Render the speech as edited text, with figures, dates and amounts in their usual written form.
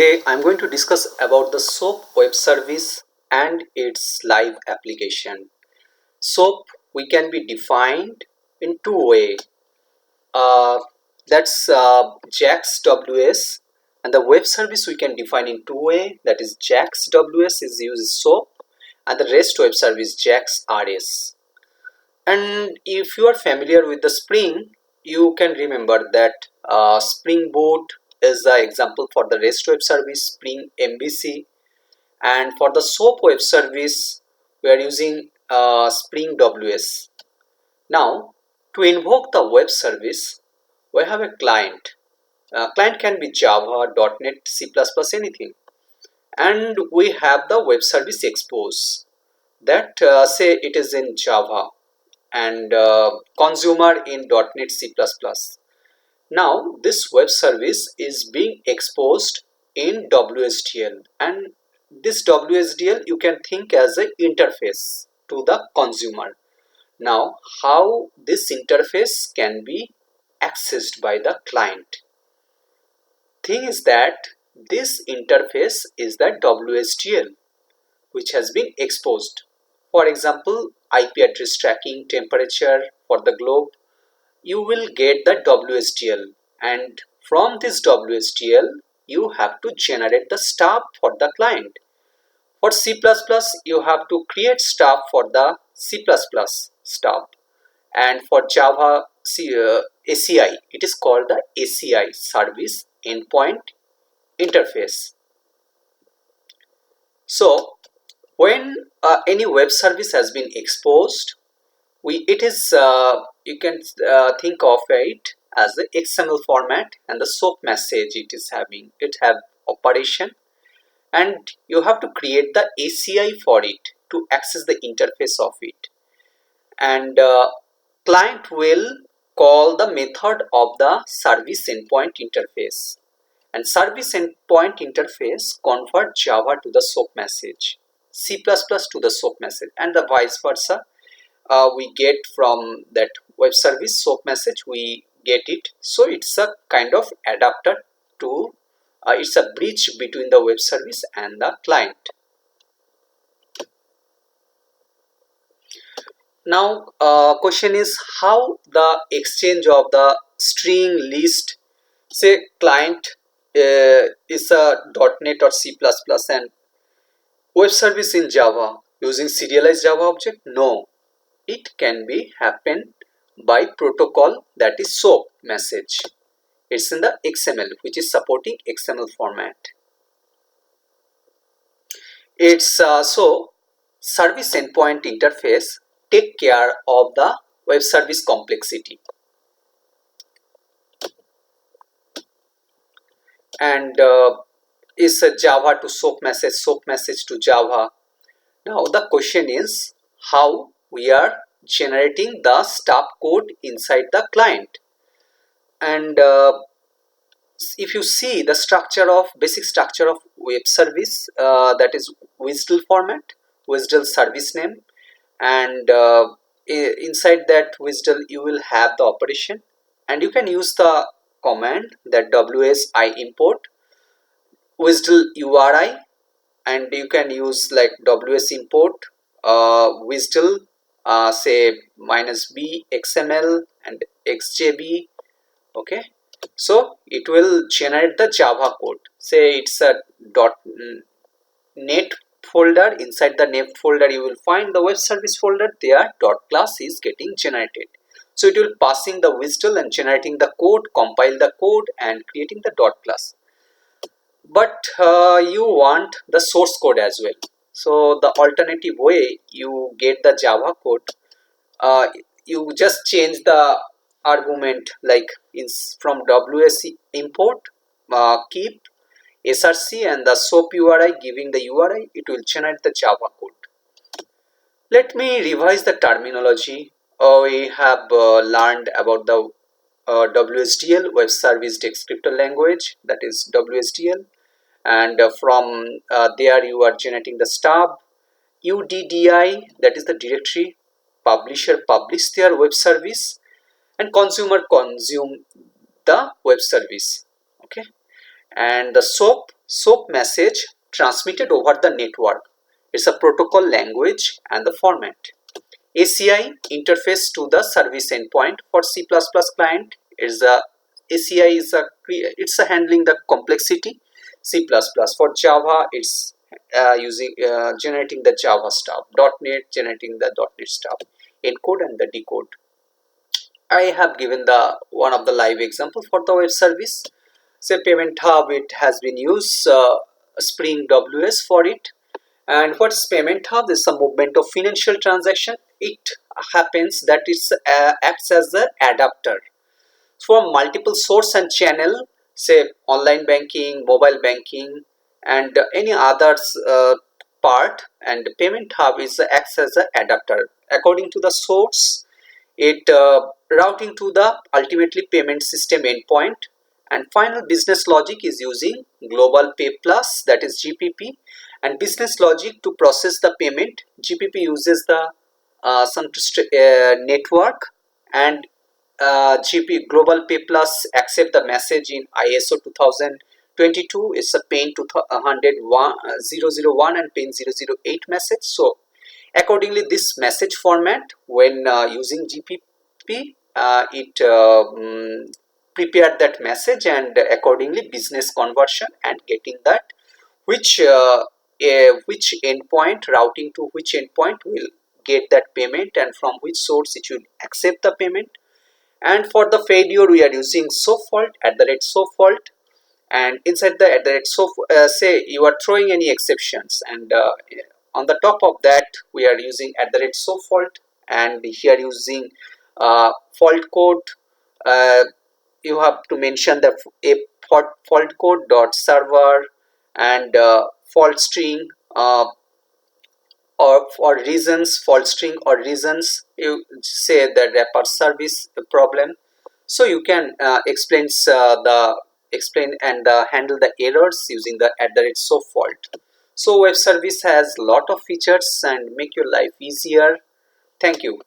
Today I'm going to discuss about the SOAP web service and its live application. SOAP we can be defined in two ways. Uh, that's JAX WS, and the web service we can define in two ways. That is JAX WS is uses SOAP, and the REST web service JAX RS. And if you are familiar with the Spring, you can remember that Spring Boot is the example for the REST web service, Spring MVC, and for the SOAP web service, we are using Spring WS. Now, to invoke the web service, we have a client. Client can be Java, .NET, C++, anything. And we have the web service expose that say it is in Java and consumer in .NET C++. Now this web service is being exposed in WSDL, and this WSDL you can think as an interface to the consumer. Now how this interface can be accessed by the client? Thing is that this interface is the WSDL which has been exposed. For example, IP address tracking, temperature for the globe, you will get the WSDL, and from this WSDL you have to generate the stub for the client. For C++, you have to create stub for the C++ stub, and for Java ACI, it is called the ACI service endpoint interface. So when any web service has been exposed, it is you can think of it as the XML format, and the SOAP message it have operation, and you have to create the ACI for it to access the interface of it, and client will call the method of the service endpoint interface, and service endpoint interface convert Java to the SOAP message, C++ to the SOAP message, and the vice versa. We get from that web service SOAP message, we get it. So it's a kind of adapter to it's a bridge between the web service and the client. Now question is how the exchange of the string list, say client is a .NET or C++ and web service in Java using serialized Java object. No, it can be happen by protocol, that is SOAP message. It's in the XML, which is supporting XML format. It's so service endpoint interface take care of the web service complexity, and is a Java to SOAP message to Java. Now the question is how we are generating the stub code inside the client. And if you see the basic structure of web service, that is WSDL format, WSDL service name, and inside that WSDL you will have the operation, and you can use the command that wsi import WSDL URI, and you can use like ws import WSDL say -b xml and xjb. Okay, so it will generate the Java code. Say it's a .NET folder. Inside the .NET folder you will find the web service folder. There .class is getting generated. So it will passing the WSDL and generating the code, compile the code and creating the .class. But you want the source code as well. So the alternative way you get the Java code, you just change the argument like from ws import keep src and the SOAP URI, giving the URI, it will generate the Java code. Let me revise the terminology. We have learned about the WSDL, web service descriptor language, that is WSDL, and from there you are generating the stub. UDDI, that is the directory, publisher publish their web service, and consumer consume the web service. Okay, and the SOAP SOAP message transmitted over the network. It's a protocol language and the format. ACI interface to the service endpoint for C++ client is a ACI is a it's a handling the complexity. C++ for Java it's using generating the Java stuff. .NET generating the .NET stuff. Encode and the decode. I have given the one of the live example for the web service. Say payment hub, it has been used Spring WS for it. And what's payment hub? This is a movement of financial transaction. It happens that it acts as the adapter for multiple source and channel, say online banking, mobile banking, and any others part. And payment hub is acts as an adapter according to the source. It routing to the ultimately payment system endpoint. And final business logic is using global pay plus, that is GPP, and business logic to process the payment. GPP uses the some network, and GP global pay plus accept the message in ISO 2022. It's a pain 001 and pain 008 message. So accordingly, this message format, when using GPP, it prepared that message, and accordingly business conversion and getting that which which endpoint, routing to which endpoint will get that payment, and from which source it will accept the payment. And for the failure, we are using so fault at the rate so fault, and inside the at the rate so say you are throwing any exceptions, and on the top of that we are using at the rate so fault, and here using fault code. uh, you have to mention the a fault code dot server, and fault string, or for reasons, fault string or reasons, you say the wrapper service problem. So you can explain and handle the errors using the at the rate so fault. So web service has lot of features and make your life easier. Thank you.